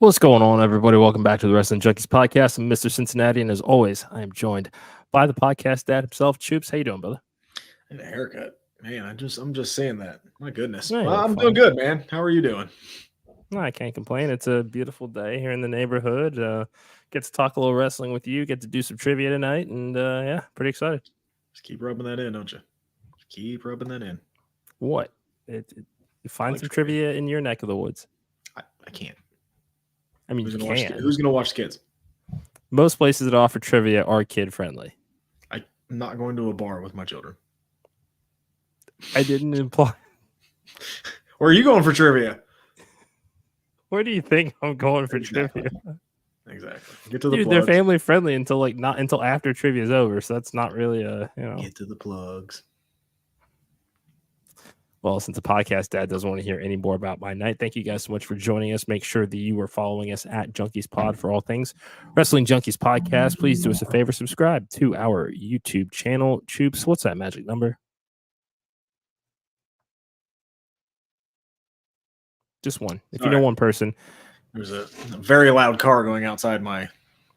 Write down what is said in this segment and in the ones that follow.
What's going on, everybody? Welcome back to the Wrestling Junkies podcast. I'm Mr. Cincinnati, and as always, I am joined by the podcast dad himself, Choops. How you doing, brother? And a haircut, man. I'm just saying that. My goodness, Yeah, well, I'm fine. doing good, man. How are you doing? No, I can't complain. It's a beautiful day here in the neighborhood. Get to talk a little wrestling with you. Get to do some trivia tonight, and yeah, pretty excited. Just keep rubbing that in, don't you? Just keep rubbing that in. What? You find like some trivia in your neck of the woods. I can't. I mean, who's you gonna can. Who's gonna watch kids? Most places that offer trivia are kid friendly. I'm not going to a bar with my children. I didn't imply. Where are you going for trivia? Where do you think I'm going for trivia? Exactly. Get to the Dude, plugs. they're family friendly until not until after trivia is over. So that's not really Get to the plugs. Well, since the podcast dad doesn't want to hear any more about my night, thank you guys so much for joining us. Make sure that you are following us at Junkies Pod for all things Wrestling Junkies Podcast. Please do us a favor, subscribe to our YouTube channel. Choops, what's that magic number? Just one. If you know one person. There's a very loud car going outside my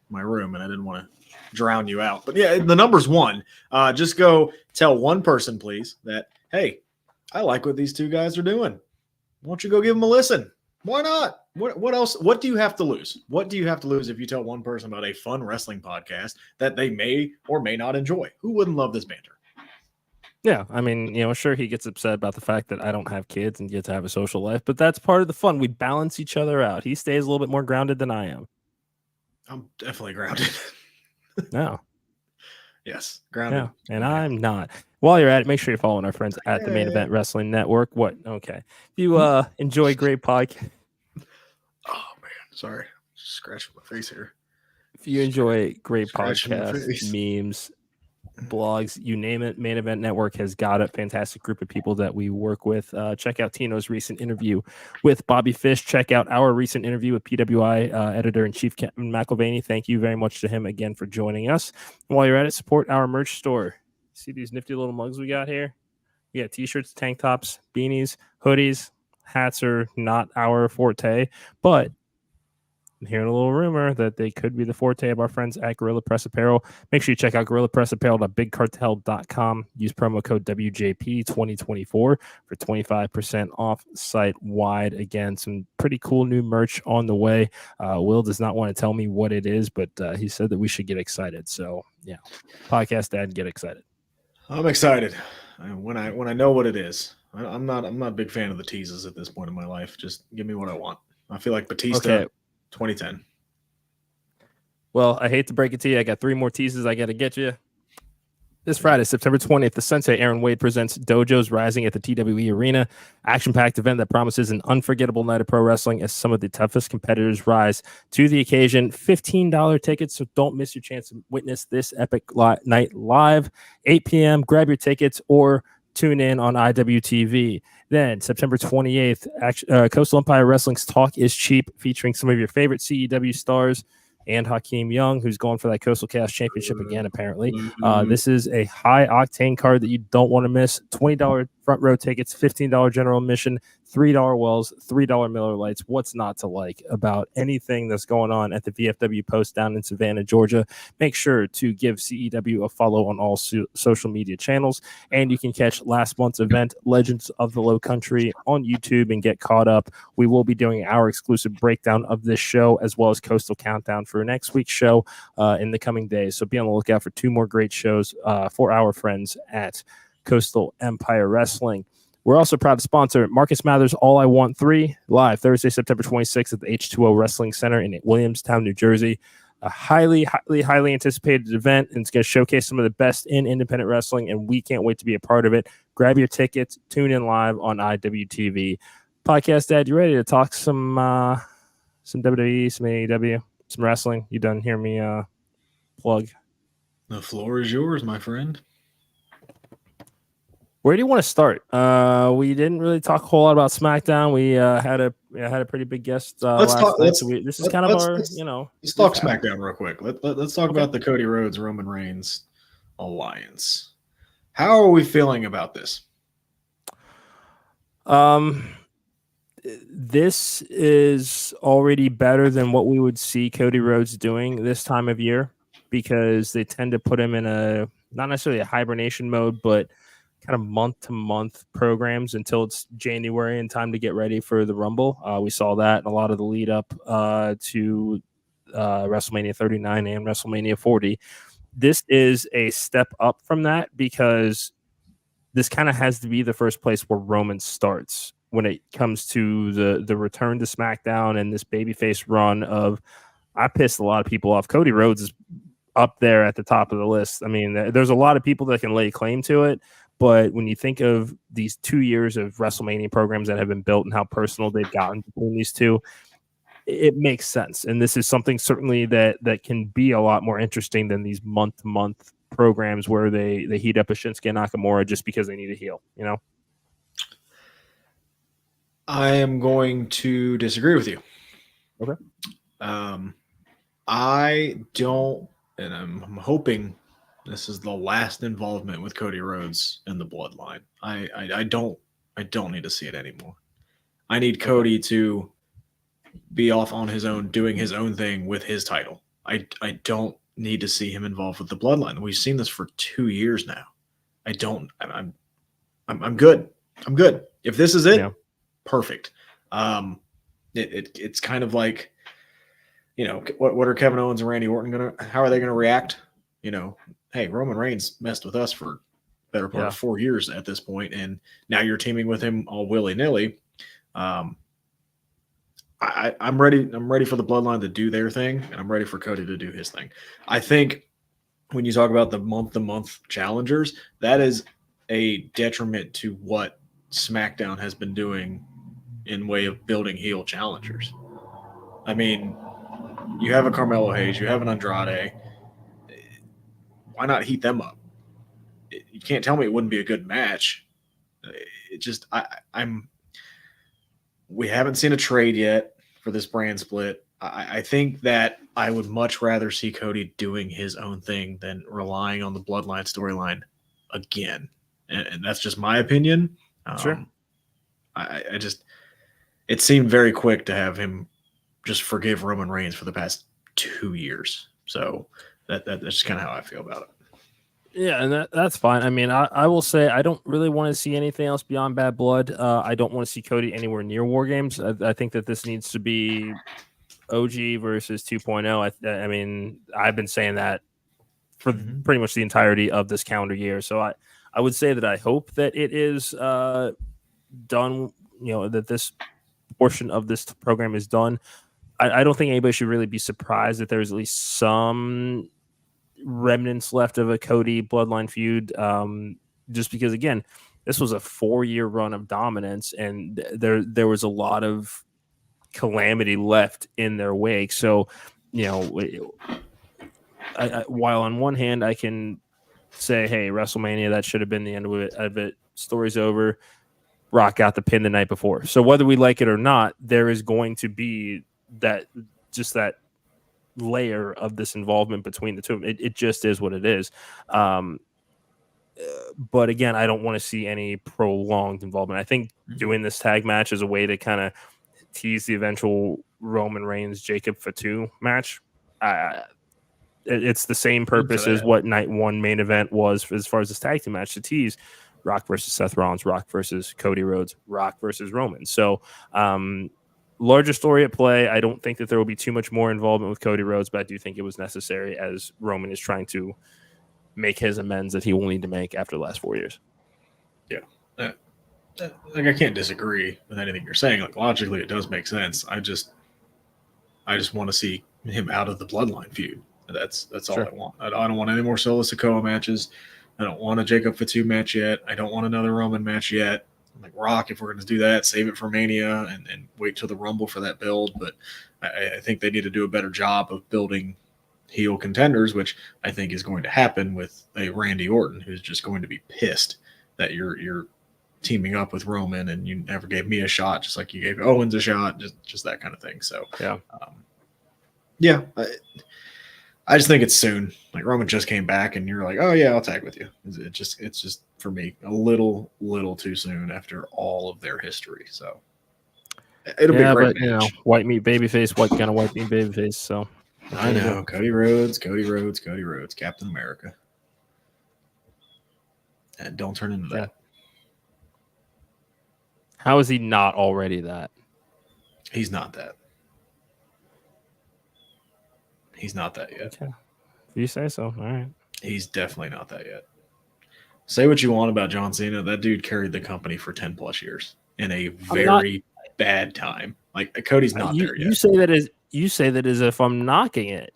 room, and I didn't want to drown you out. But yeah, the number's 1. Just go tell one person, please, that, hey, I like what these two guys are doing. Why don't you go give them a listen? Why not? What else? What do you have to lose? What do you have to lose if you tell one person about a fun wrestling podcast that they may or may not enjoy? Who wouldn't love this banter? Yeah, I mean, sure, he gets upset about the fact that I don't have kids and get to have a social life, but that's part of the fun. We balance each other out. He stays a little bit more grounded than I am. I'm definitely grounded. No. Yes, grounded. Yeah, and I'm not. While you're at it, make sure you're following our friends at the Main Event Wrestling Network. What? Okay. If you enjoy great podcast. Oh, man. Sorry. Scratching my face here. If you enjoy great podcasts, memes, blogs, you name it, Main Event Network has got a fantastic group of people that we work with. Check out Tino's recent interview with Bobby Fish. Check out our recent interview with PWI editor-in-chief Kevin McElvaney. Thank you very much to him again for joining us. And while you're at it, support our merch store. See these nifty little mugs we got here? We got t-shirts, tank tops, beanies, hoodies. Hats are not our forte, but I'm hearing a little rumor that they could be the forte of our friends at Gorilla Press Apparel. Make sure you check out gorillapressapparel.bigcartel.com. Use promo code WJP2024 for 25% off site-wide. Again, some pretty cool new merch on the way. Will does not want to tell me what it is, but he said that we should get excited. So, yeah, podcast dad, get excited. I'm excited when I know what it is. I'm not a big fan of the teases at this point in my life. Just give me what I want. I feel like Batista. Okay. 2010. Well, I hate to break it to you. I got 3 more teases I got to get you. This Friday, September 20th, the Sensei Aaron Wade presents Dojos Rising at the TWE Arena. Action-packed event that promises an unforgettable night of pro wrestling as some of the toughest competitors rise to the occasion. $15 tickets, so don't miss your chance to witness this epic night live. 8 p.m., grab your tickets or tune in on IWTV. Then, September 28th, Coastal Empire Wrestling's Talk is Cheap, featuring some of your favorite CEW stars and Hakeem Young, who's going for that Coastal Chaos Championship again, apparently. This is a high-octane card that you don't want to miss. $20 front row tickets, $15 general admission, $3 Wells, $3 Miller Lights. What's not to like about anything that's going on at the VFW Post down in Savannah, Georgia? Make sure to give CEW a follow on all social media channels. And you can catch last month's event, Legends of the Low Country, on YouTube and get caught up. We will be doing our exclusive breakdown of this show as well as Coastal Countdown for next week's show in the coming days. So be on the lookout for 2 more great shows for our friends at Coastal Empire Wrestling. We're also proud to sponsor Marcus Mathers All I Want 3 live Thursday, September 26th at the H2O Wrestling Center in Williamstown, New Jersey. A highly anticipated event, and it's going to showcase some of the best in independent wrestling, and we can't wait to be a part of it. Grab your tickets, tune in live on IWTV. Podcast Dad, you ready to talk some WWE, some AEW, some wrestling? You done hear me plug? The floor is yours, my friend. Where do you want to start? We didn't really talk a whole lot about SmackDown. We had a pretty big guest last night. This is kind of our, Let's talk SmackDown real quick. Let's talk Okay. about the Cody Rhodes Roman Reigns alliance. How are we feeling about this? this is already better than what we would see Cody Rhodes doing this time of year, because they tend to put him in a not necessarily a hibernation mode, but kind of month to month programs until it's January and time to get ready for the Rumble. We saw that in a lot of the lead up to WrestleMania 39 and WrestleMania 40. This is a step up from that, because this kind of has to be the first place where Roman starts when it comes to the return to SmackDown and this babyface run of, I pissed a lot of people off. Cody Rhodes is up there at the top of the list. I mean, there's a lot of people that can lay claim to it, but when you think of these 2 years of WrestleMania programs that have been built and how personal they've gotten between these two, it makes sense. And this is something certainly that can be a lot more interesting than these month-to-month programs where they heat up a Shinsuke Nakamura just because they need a heel, you know? I am going to disagree with you. Okay. I don't, and I'm hoping this is the last involvement with Cody Rhodes in the bloodline. I don't need to see it anymore. I need Cody to be off on his own, doing his own thing with his title. I don't need to see him involved with the bloodline. We've seen this for 2 years now. I'm good. I'm good. If this is it, perfect. It's kind of like, you know, what are Kevin Owens and Randy Orton how are they gonna react? You know, hey, Roman Reigns messed with us for better part of 4 years at this point, and now you're teaming with him all willy-nilly. I'm ready. I'm ready for the bloodline to do their thing, and I'm ready for Cody to do his thing. I think when you talk about the month-to-month challengers, that is a detriment to what SmackDown has been doing in way of building heel challengers. I mean, you have a Carmelo Hayes, you have an Andrade. Why not heat them up? You can't tell me it wouldn't be a good match. It just, we haven't seen a trade yet for this brand split. I think that I would much rather see Cody doing his own thing than relying on the bloodline storyline again. And that's just my opinion. Sure. I just, it seemed very quick to have him just forgive Roman Reigns for the past 2 years. So that's just kind of how I feel about it. Yeah, and that's fine. I mean, I will say I don't really want to see anything else beyond Bad Blood. I don't want to see Cody anywhere near War Games. I think that this needs to be OG versus 2.0. I mean, I've been saying that for pretty much the entirety of this calendar year. So I would say that I hope that it is done, you know, that this portion of this program is done. I don't think anybody should really be surprised that there's at least some remnants left of a Cody bloodline feud, just because, again, this was a 4-year run of dominance, and there was a lot of calamity left in their wake. So, you know, while on one hand I can say, hey, WrestleMania, that should have been the end of it. Story's over. Rock got the pin the night before. So whether we like it or not, there is going to be that layer of this involvement between the two. It just is what it is. But again, I don't want to see any prolonged involvement. I think doing this tag match is a way to kind of tease the eventual Roman Reigns Jacob Fatu match. It's the same purpose as what night one main event was as far as this tag team match, to tease Rock versus Seth Rollins, Rock versus Cody Rhodes, Rock versus Roman. So larger story at play. I don't think that there will be too much more involvement with Cody Rhodes, but I do think it was necessary as Roman is trying to make his amends that he will need to make after the last 4 years. Yeah. Like, I can't disagree with anything you're saying. Like, logically, it does make sense. I just want to see him out of the bloodline feud. That's all I want. I don't want any more Solo Sikoa matches. I don't want a Jacob Fatu match yet. I don't want another Roman match yet. Like, Rock, if we're going to do that, save it for Mania and wait till the Rumble for that build. But I think they need to do a better job of building heel contenders, which I think is going to happen with a Randy Orton, who's just going to be pissed that you're teaming up with Roman and you never gave me a shot, just like you gave Owens a shot, just that kind of thing. So I just think it's soon. Like, Roman just came back, and you're like, oh yeah, I'll tag with you. It's just for me a little too soon after all of their history. So It'll be a great but match. white meat babyface, white kind of white meat babyface. So I know. Cody Rhodes, Captain America. And don't turn into that. How is he not already that? He's not that. He's not that yet. Okay. If you say so. All right. He's definitely not that yet. Say what you want about John Cena. That dude carried the company for 10 plus years in a very bad time. Like Cody's not there yet. You say that as if I'm knocking it.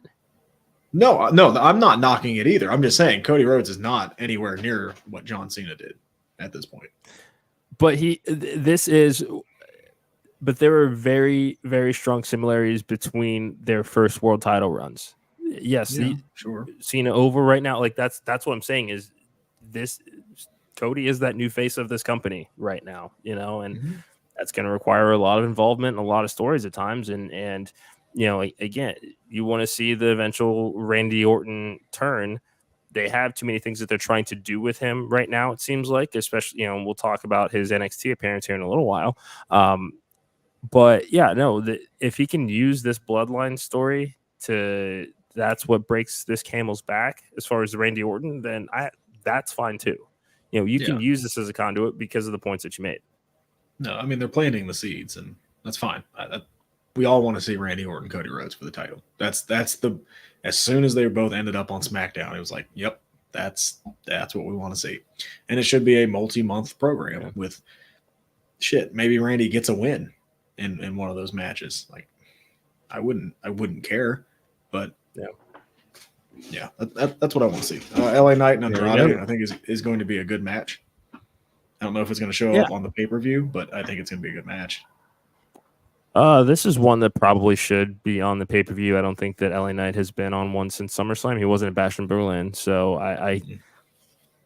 No, I'm not knocking it either. I'm just saying Cody Rhodes is not anywhere near what John Cena did at this point. But but there are very, very strong similarities between their first world title runs. Yes, sure. Cena over right now. Like that's what I'm saying is this Cody is that new face of this company right now, and that's going to require a lot of involvement and a lot of stories at times. And again, you want to see the eventual Randy Orton turn. They have too many things that they're trying to do with him right now, it seems like, especially, we'll talk about his NXT appearance here in a little while. But yeah, no, if he can use this bloodline story that's what breaks this camel's back as far as Randy Orton, then that's fine too. You can use this as a conduit because of the points that you made. No, I mean, they're planting the seeds, and that's fine. We all want to see Randy Orton, Cody Rhodes for the title. As soon as they both ended up on SmackDown, it was like, yep, that's what we want to see. And it should be a multi-month program with maybe Randy gets a win in one of those matches. Like, I wouldn't care, but that's what I want to see. LA Knight and Andrade, I think is going to be a good match. I don't know if it's going to show up on the pay-per-view, but I think it's going to be a good match. This is one that probably should be on the pay-per-view. I don't think that LA Knight has been on one since SummerSlam. He wasn't at Bash in Berlin, so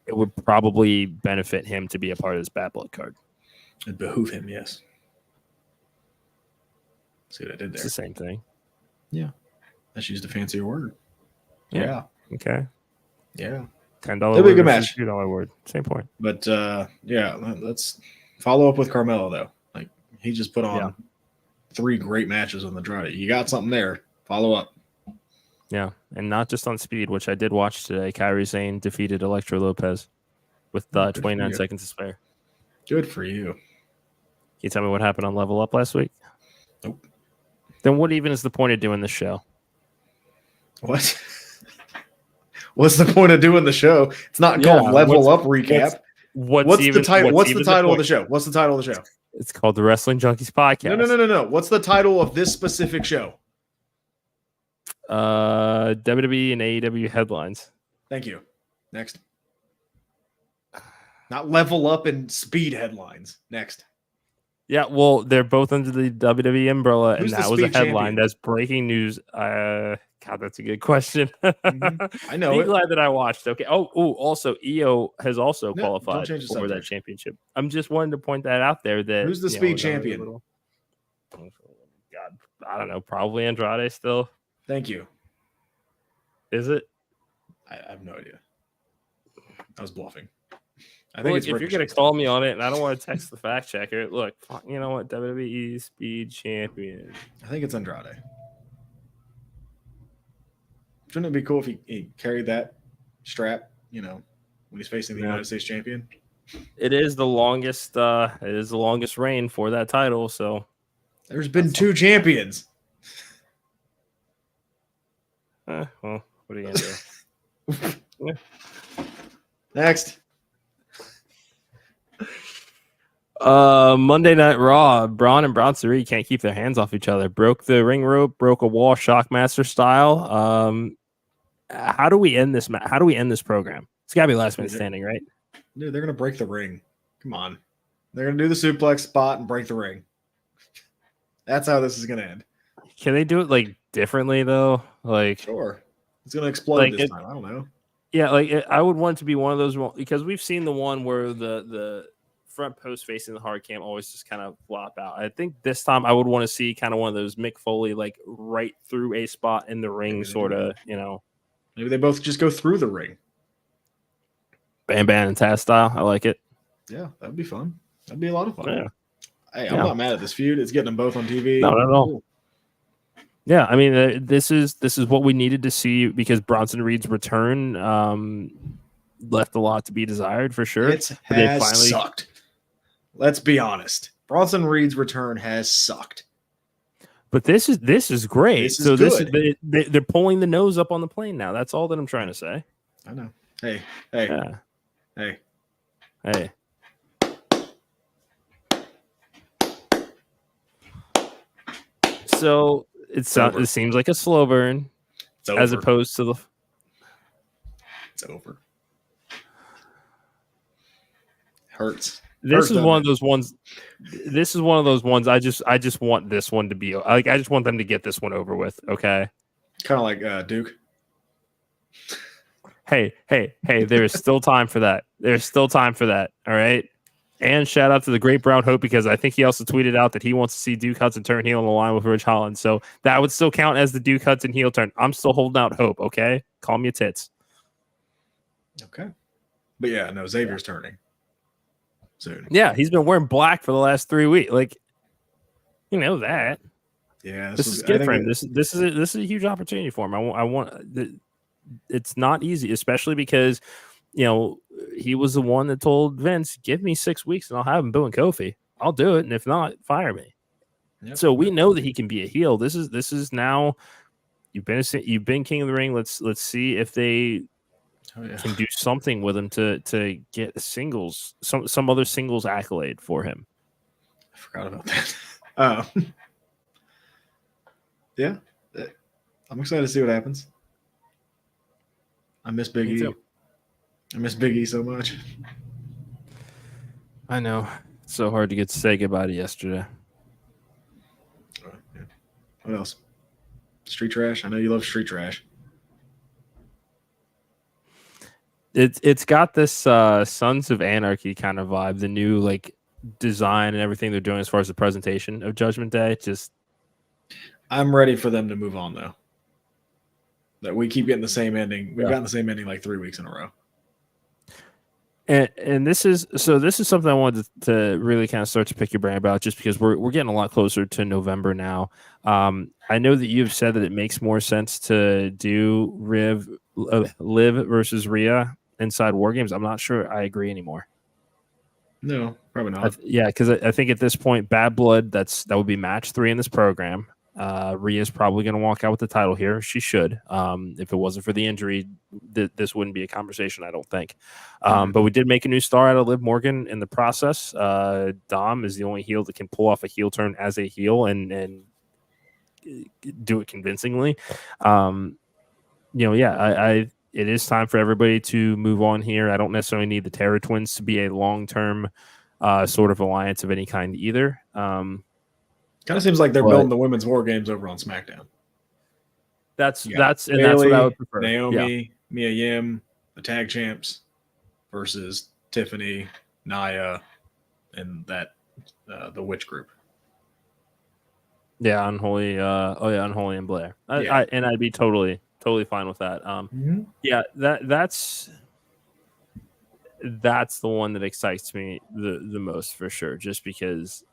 it would probably benefit him to be a part of this Bad Blood card. It'd behoove him, yes. See what I did there? It's the same thing. Yeah. I just used a fancier word. Yeah. Okay. Yeah. $10 word. It'll be a good match. $2 word. Same point. But let's follow up with Carmelo though. Like he just put on 3 great matches on the Andrade. You got something there. Follow up. Yeah, and not just on speed, which I did watch today. Kairi Sane defeated Elektra Lopez with 29 seconds to spare. Good for you. Can you tell me what happened on Level Up last week? Nope. Then what even is the point of doing this show? What? What's the point of doing the show? It's not called Level Up Recap. What's the title? What's the title of the show? What's the title of the show? It's called the Wrestling Junkies Podcast. No. What's the title of this specific show? WWE and AEW Headlines. Thank you. Next. Not Level Up and Speed Headlines. Next. Yeah, well, they're both under the WWE umbrella, Who's and that was a headline. That's breaking news. God, that's a good question. I know. Be glad that I watched. Okay. Oh, also, EO has also qualified for that championship. I'm just wanting to point that out there. That who's the Speed champion? God, I don't know. Probably Andrade still. Thank you. Is it? I have no idea. I was bluffing. I think if you're going to call me on it, and I don't want to text the fact checker, look, you know what? WWE Speed Champion. I think it's Andrade. Shouldn't it be cool if he carried that strap, when he's facing the United States champion? It is the longest. It is the longest reign for that title. So there's been 2 champions. Well, what are you gonna do? Next. Monday Night Raw. Braun and Bronson can't keep their hands off each other. Broke the ring rope, broke a wall, Shockmaster style. How do we end this? How do we end this program? It's gotta be last man standing, right? Dude, they're gonna break the ring. Come on, they're gonna do the suplex spot and break the ring. That's how this is gonna end. Can they do it like differently though? Like, sure, it's gonna explode this time. I don't know. Yeah, I would want it to be one of those because we've seen the one where the front post facing the hard cam always just kind of flop out. I think this time I would want to see kind of one of those Mick Foley like right through a spot in the ring, sort of, Maybe they both just go through the ring. Bam Bam and Taz style. I like it. Yeah, that'd be fun. That'd be a lot of fun. Yeah. Hey, I'm not mad at this feud. It's getting them both on TV. No, not at all. Yeah, I mean, this is what we needed to see because Bronson Reed's return left a lot to be desired for sure. It has sucked. Let's be honest. Bronson Reed's return has sucked. But this is great. This is good. They're pulling the nose up on the plane now. That's all that I'm trying to say. I know. Hey. So it seems like a slow burn, as opposed to It's over. Hurts. This is one of those ones. This is one of those ones. I just want this one to be like. I just want them to get this one over with. Okay. Kind of like Duke. Hey! There is still time for that. There's still time for that. All right. And shout out to the Great Brown Hope because I think he also tweeted out that he wants to see Duke Hudson turn heel in the line with Ridge Holland. So that would still count as the Duke Hudson heel turn. I'm still holding out hope. Okay. Call me a tits. Okay. But yeah, no, Xavier's turning soon. Yeah, he's been wearing black for the last 3 weeks. Like, you know that. Yeah, this is good for him. This is a huge opportunity for him. I want. It's not easy, especially because he was the one that told Vince, "Give me 6 weeks and I'll have him booing Kofi. I'll do it, and if not, fire me." Yep. So we know that he can be a heel. This is now. You've been King of the Ring. Let's see if they can do something with him to get a singles, some other singles accolade for him. I forgot about that. Yeah, I'm excited to see what happens. I miss Big E. I miss Big E so much. I know. It's so hard to get to say goodbye to yesterday. Yeah. What else? Street trash? I know you love street trash. It's got this Sons of Anarchy kind of vibe, the new like design and everything they're doing as far as the presentation of Judgment Day. I'm ready for them to move on though. That we keep getting the same ending. We've gotten the same ending like 3 weeks in a row. And this is something I wanted to really kind of start to pick your brain about, just because we're getting a lot closer to November now. I know that you've said that it makes more sense to do Liv versus Rhea inside War Games. I'm not sure I agree anymore. No, probably not. Because I think at this point, Bad Blood, that would be match 3 in this program. Rhea's probably going to walk out with the title here. She should. If it wasn't for the injury, this wouldn't be a conversation, I don't think. But we did make a new star out of Liv Morgan in the process. Dom is the only heel that can pull off a heel turn as a heel and do it convincingly. It is time for everybody to move on here. I don't necessarily need the Terror Twins to be a long-term sort of alliance of any kind either. Kind of seems like they're building the women's War Games over on SmackDown. That's what I would prefer. Naomi, Mia Yim, the tag champs versus Tiffany, Nia, and that the witch group. Yeah, Unholy. Unholy and Blair. I'd be totally fine with that. Yeah, that's the one that excites me the most for sure. Just because.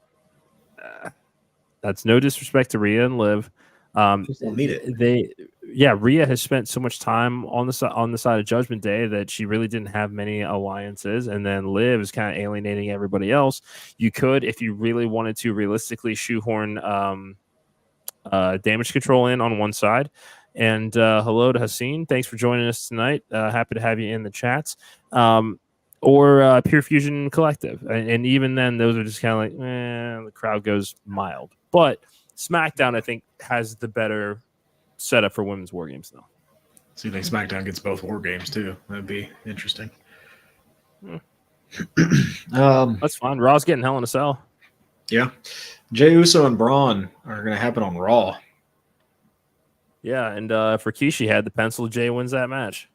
That's no disrespect to Rhea and Liv. Need it. Rhea has spent so much time on the side of Judgment Day that she really didn't have many alliances, and then Liv is kind of alienating everybody else. You could, if you really wanted to, realistically shoehorn Damage Control in on one side. And hello to Haseen. Thanks for joining us tonight. Happy to have you in the chats. Or Pure Fusion Collective. And even then, those are just kind of like, the crowd goes mild. But SmackDown, I think, has the better setup for women's War Games, though. So you think SmackDown gets both War Games, too? That'd be interesting. That's fine. Raw's getting Hell in a Cell. Yeah. Jey Uso and Braun are going to happen on Raw. Yeah, and for Kishi had the pencil, Jey wins that match.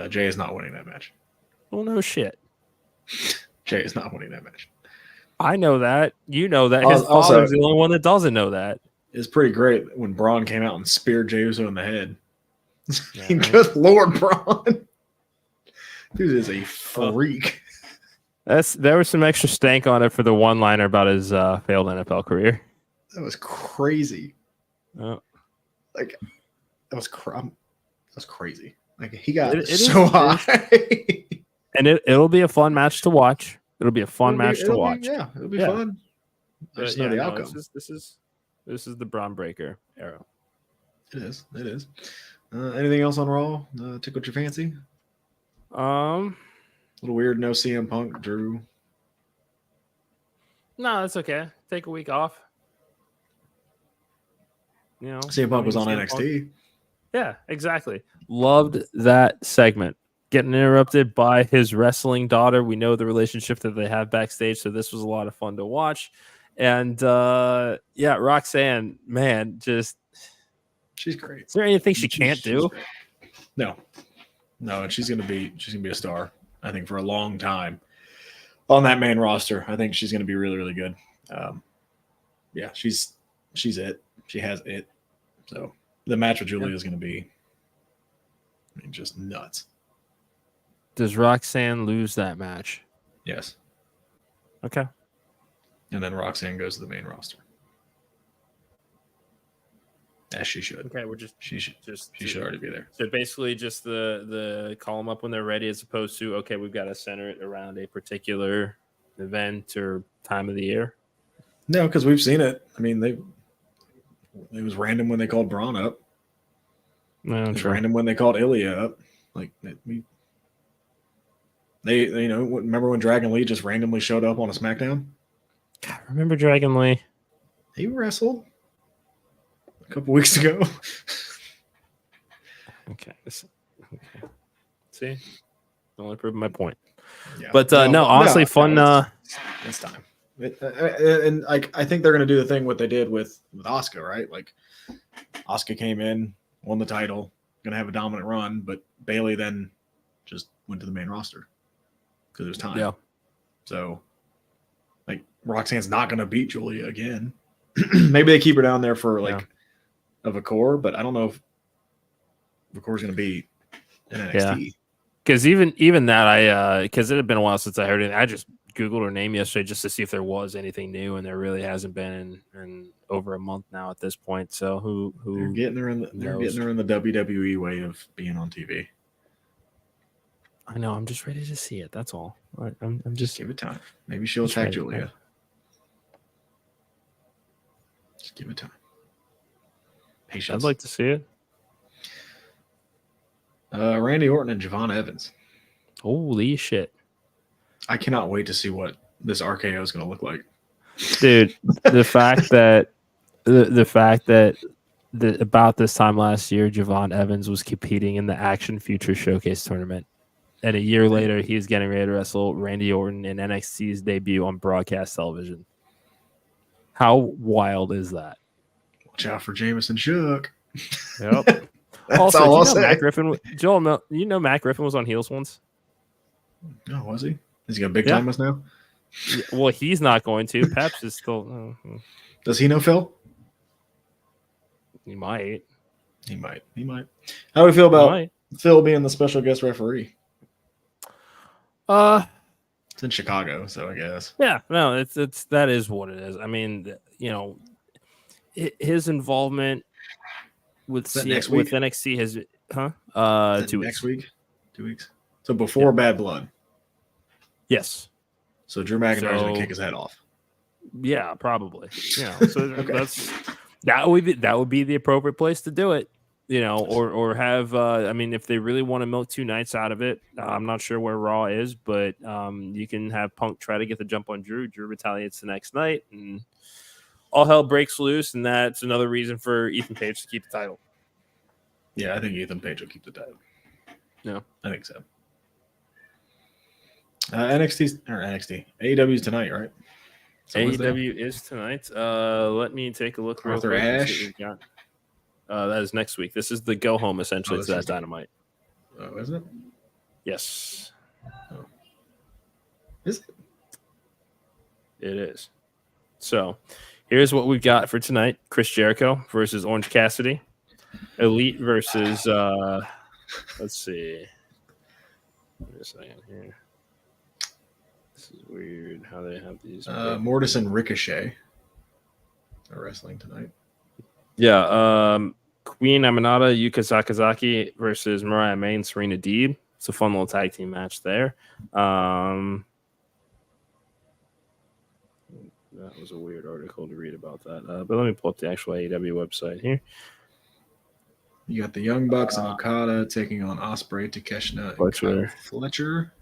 Jey is not winning that match. Oh, no shit. Jey is not winning that match. I know that. You know that. His father's the only one that doesn't know that. It's pretty great when Braun came out and speared Jey Uso in the head. Yeah. Good Lord, Braun. Dude is a freak. There was some extra stank on it for the one-liner about his failed NFL career. That was crazy. Oh. Like that was crazy. Like he got It so high. And it'll be a fun match to watch. It'll be a fun match to watch. It'll be fun. I just know the outcome. This is the Braun Breaker era. It is. Anything else on Raw? Tickled your fancy? A little weird. No CM Punk, Drew. No, that's okay. Take a week off. You know, CM Punk was on NXT. Yeah, exactly. Loved that segment. Getting interrupted by his wrestling daughter. We know the relationship that they have backstage, so this was a lot of fun to watch. And Roxanne, man, just she's great. Is there anything she can't do? No, and she's gonna be a star. I think for a long time on that main roster. I think she's gonna be really, really good. She's it. She has it. So the match with Julia is gonna be, just nuts. Does Roxanne lose that match? Yes. Okay. And then Roxanne goes to the main roster. As she should. Okay, she should already be there. So basically just the call them up when they're ready as opposed to, okay, we've got to center it around a particular event or time of the year. No, because we've seen it. I mean, it was random when they called Braun up. No, it was random when they called Ilya up. Like they remember when Dragon Lee just randomly showed up on a SmackDown? God, remember Dragon Lee? He wrestled a couple weeks ago. Okay. See? Only proving my point. Yeah. But honestly, fun. It's time. And I think they're going to do the thing what they did with Asuka, right? Like Asuka came in, won the title, going to have a dominant run, but Bayley then just went to the main roster because it was time. Yeah. So, Roxanne's not going to beat Julia again. Maybe they keep her down there for a Vakor, but I don't know if Vakor's going to be in NXT. Yeah. Because even that, because it had been a while since I heard it. I just Googled her name yesterday just to see if there was anything new, and there really hasn't been in over a month now at this point. So who they're getting her in the WWE way of being on TV. I know. I'm just ready to see it. That's all. I'm just give it time. Maybe she'll attack Julia. Just give it time. Patience. I'd like to see it. Randy Orton and Javon Evans. Holy shit. I cannot wait to see what this RKO is going to look like. Dude, the fact that about this time last year, Javon Evans was competing in the Action Future Showcase tournament. And a year later, he's getting ready to wrestle Randy Orton in NXT's debut on broadcast television. How wild is that? Watch out for Jameson Shook. Yep. Also, Matt Griffin, Matt Griffin was on Heels once? Oh, was he? Is he going to big time us now? Yeah, well, he's not going to. Peps is still. Does he know Phil? He might. How do we feel about Phil being the special guest referee? It's in Chicago, so I guess. Yeah, no, it's that is what it is. I mean, his involvement with NXT has 2 weeks. Next week, 2 weeks. So before Bad Blood. Yes. So Drew McIntyre's gonna kick his head off. Yeah, probably. So that would be the appropriate place to do it. Or have if they really want to milk 2 nights out of it, I'm not sure where Raw is, but you can have Punk try to get the jump on Drew. Drew retaliates the next night, and all hell breaks loose, and that's another reason for Ethan Page to keep the title. Yeah, I think Ethan Page will keep the title. Yeah, I think so. NXT. AEW's tonight, right? AEW is tonight. Let me take a look. Arthur Ashe. That is next week. This is the go home essentially to that Dynamite. Oh, is it? Yes. Oh. Is it? It is. So here's what we've got for tonight. Chris Jericho versus Orange Cassidy. Elite versus let's see. Wait a second here. This This is weird how they have these. Mortis and Ricochet are wrestling tonight. Yeah. Queen Aminata, Yuka Sakazaki versus Mariah May and Serena Deeb. It's a fun little tag team match there. That was a weird article to read about that. But let me pull up the actual AEW website here. You got the Young Bucks and Okada taking on Ospreay, Takeshita, and Kyle Fletcher.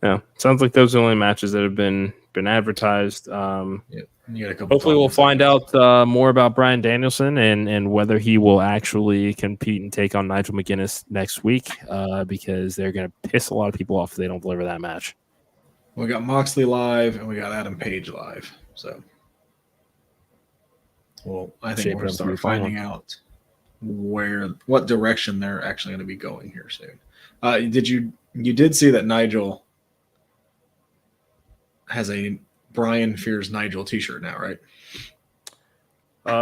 Yeah, sounds like those are the only matches that have been advertised. You got a couple. Hopefully, we'll find out more about Bryan Danielson and whether he will actually compete and take on Nigel McGuinness next week, because they're going to piss a lot of people off if they don't deliver that match. We got Moxley live and we got Adam Page live. So, well, I think we're going to start finding out what direction they're actually going to be going here soon. You did see that Nigel has a Brian Fears Nigel t-shirt now, right?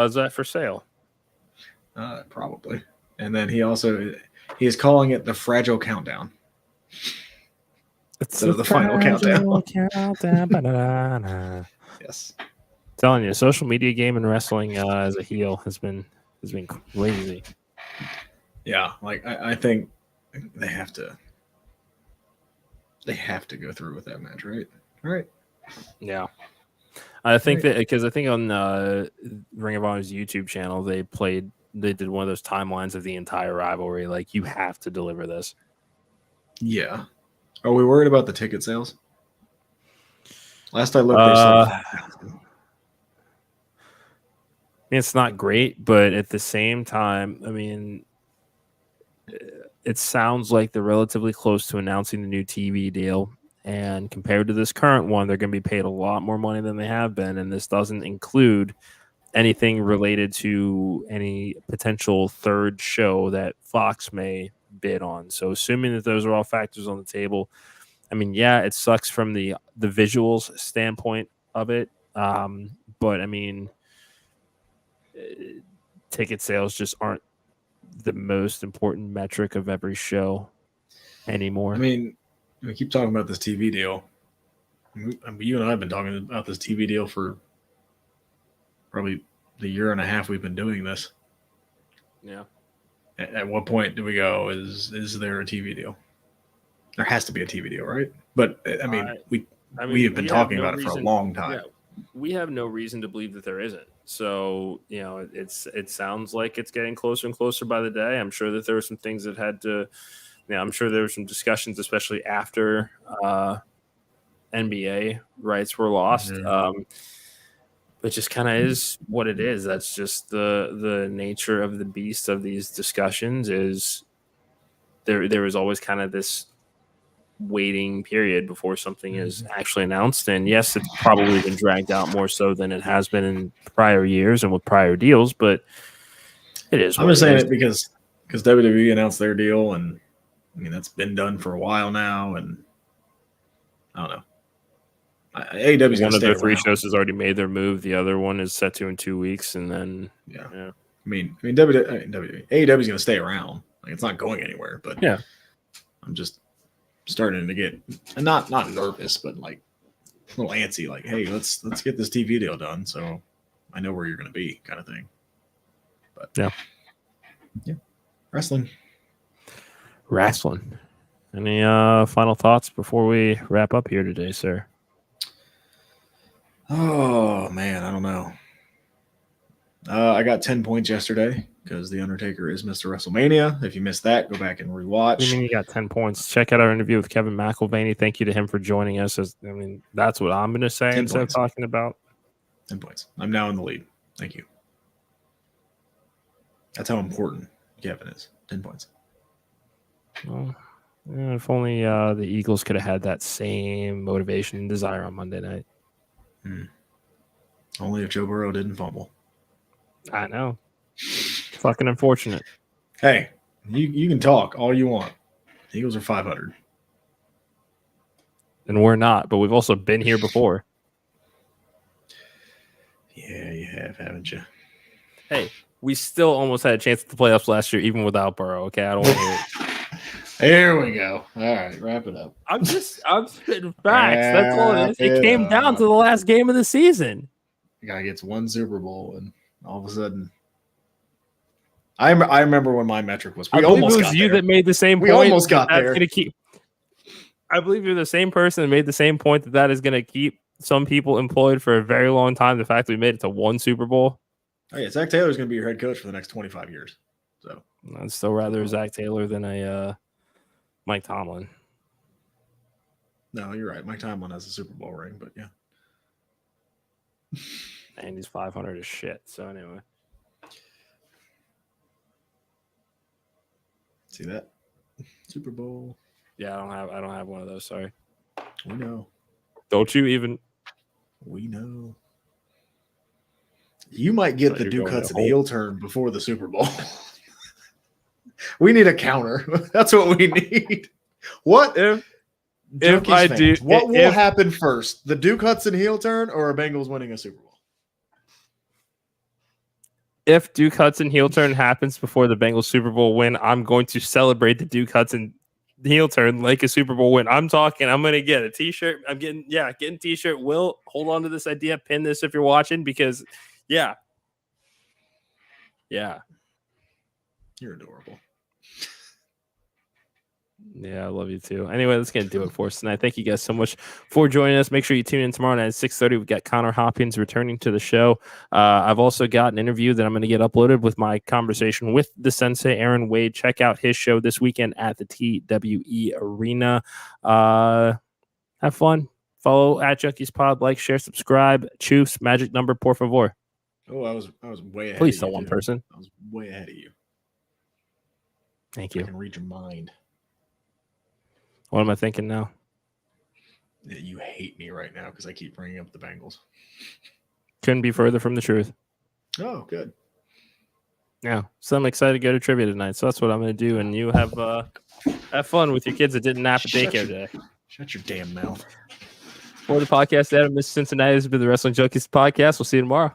Is that for sale? Probably. And then he is calling it the Fragile Countdown. It's the final countdown. Yes. Telling you, social media game in wrestling as a heel has been crazy. Yeah, like I think they have to go through with that match, right? All right. Yeah. I think that because I think on Ring of Honor's YouTube channel they did one of those timelines of the entire rivalry. Like, you have to deliver this. Yeah. Are we worried about the ticket sales? Last I looked, it's not great, but at the same time, I mean, it sounds like they're relatively close to announcing the new TV deal. And compared to this current one, they're going to be paid a lot more money than they have been. And this doesn't include anything related to any potential third show that Fox may bid on. So assuming that those are all factors on the table, I mean, yeah, it sucks from the visuals standpoint of it. But I mean, ticket sales just aren't the most important metric of every show anymore. I mean, we keep talking about this TV deal. I mean, you and I have been talking about this TV deal for probably the year and a half we've been doing this. Yeah. At what point do we go, is there a TV deal? There has to be a TV deal, right? But I mean, we have been talking about it for a long time. Yeah, we have no reason to believe that there isn't. So, you know, it sounds like it's getting closer and closer by the day. I'm sure that there were some things that had to, I'm sure there were some discussions, especially after NBA rights were lost. Mm-hmm. It just kind of is what it is. That's just the nature of the beast of these discussions. Is there is always kind of this waiting period before something is actually announced. And yes, it's probably been dragged out more so than it has been in prior years and with prior deals, but it is. I'm just saying it because WWE announced their deal, and I mean, that's been done for a while now, and I don't know. AEW's one of the three shows has already made their move. The other one is set to in 2 weeks, and then yeah. I mean, WWE, AEW's going to stay around. Like, it's not going anywhere. But yeah, I'm just starting to get not nervous, but like a little antsy. Like, hey, let's get this TV deal done, so I know where you're going to be, kind of thing. But yeah, wrestling. Any final thoughts before we wrap up here today, sir? Oh man, I don't know. I got 10 points yesterday because The Undertaker is Mr. WrestleMania. If you missed that, go back and rewatch. I mean, you got 10 points. Check out our interview with Kevin McElvaney. Thank you to him for joining us. That's what I'm going to say instead of talking about. 10 points. I'm now in the lead. Thank you. That's how important Kevin is. 10 points. Well, if only the Eagles could have had that same motivation and desire on Monday night. Only if Joe Burrow didn't fumble. I know. Fucking unfortunate. Hey, you can talk all you want. The Eagles are 500. And we're not, but we've also been here before. Yeah, you have, haven't you? Hey, we still almost had a chance at the playoffs last year, even without Burrow. Okay, I don't want to hear it. Here we go. All right, wrap it up. I'm spitting facts. That's all it is. It came down to the last game of the season. The guy gets one Super Bowl, and all of a sudden, I remember when my metric was. I believe it was you that made the same point. We almost got there. Gonna keep. I believe you're the same person that made the same point that is going to keep some people employed for a very long time. The fact that we made it to one Super Bowl. Oh yeah, Zach Taylor's going to be your head coach for the next 25 years. So I'd still rather Zach Taylor than a Mike Tomlin. No, you're right. Mike Tomlin has a Super Bowl ring, but yeah. And he's 500 as shit. So anyway. See that? Super Bowl. Yeah, I don't have one of those, sorry. We know. Don't you even? We know. You might get the Duke Hudson heel turn before the Super Bowl. We need a counter. That's what we need. What if I do? What will happen first? The Duke Hudson heel turn or a Bengals winning a Super Bowl? If Duke Hudson heel turn happens before the Bengals Super Bowl win, I'm going to celebrate the Duke Hudson heel turn like a Super Bowl win. I'm going to get a t-shirt. Getting t-shirt. Will, hold on to this idea. Pin this if you're watching because, yeah. You're adorable. Yeah, I love you too. Anyway, that's going to do it for us tonight. Thank you guys so much for joining us. Make sure you tune in tomorrow night at 6:30. We've got Connor Hopkins returning to the show. I've also got an interview that I'm going to get uploaded with my conversation with the Sensei, Aaron Wade. Check out his show this weekend at the TWE Arena. Have fun. Follow at Junkies Pod. Like, share, subscribe. Choose magic number, por favor. Oh, I was way ahead. Please tell one person. I was way ahead of you. Thank you. I can read your mind. What am I thinking now? Yeah, you hate me right now because I keep bringing up the Bengals. Couldn't be further from the truth. Oh, good. Yeah, so I'm excited to go to trivia tonight. So that's what I'm going to do. And you have fun with your kids that didn't nap at daycare today. Shut your damn mouth. For the podcast, Adam, Miss Cincinnati, this has been the Wrestling Junkies podcast. We'll see you tomorrow.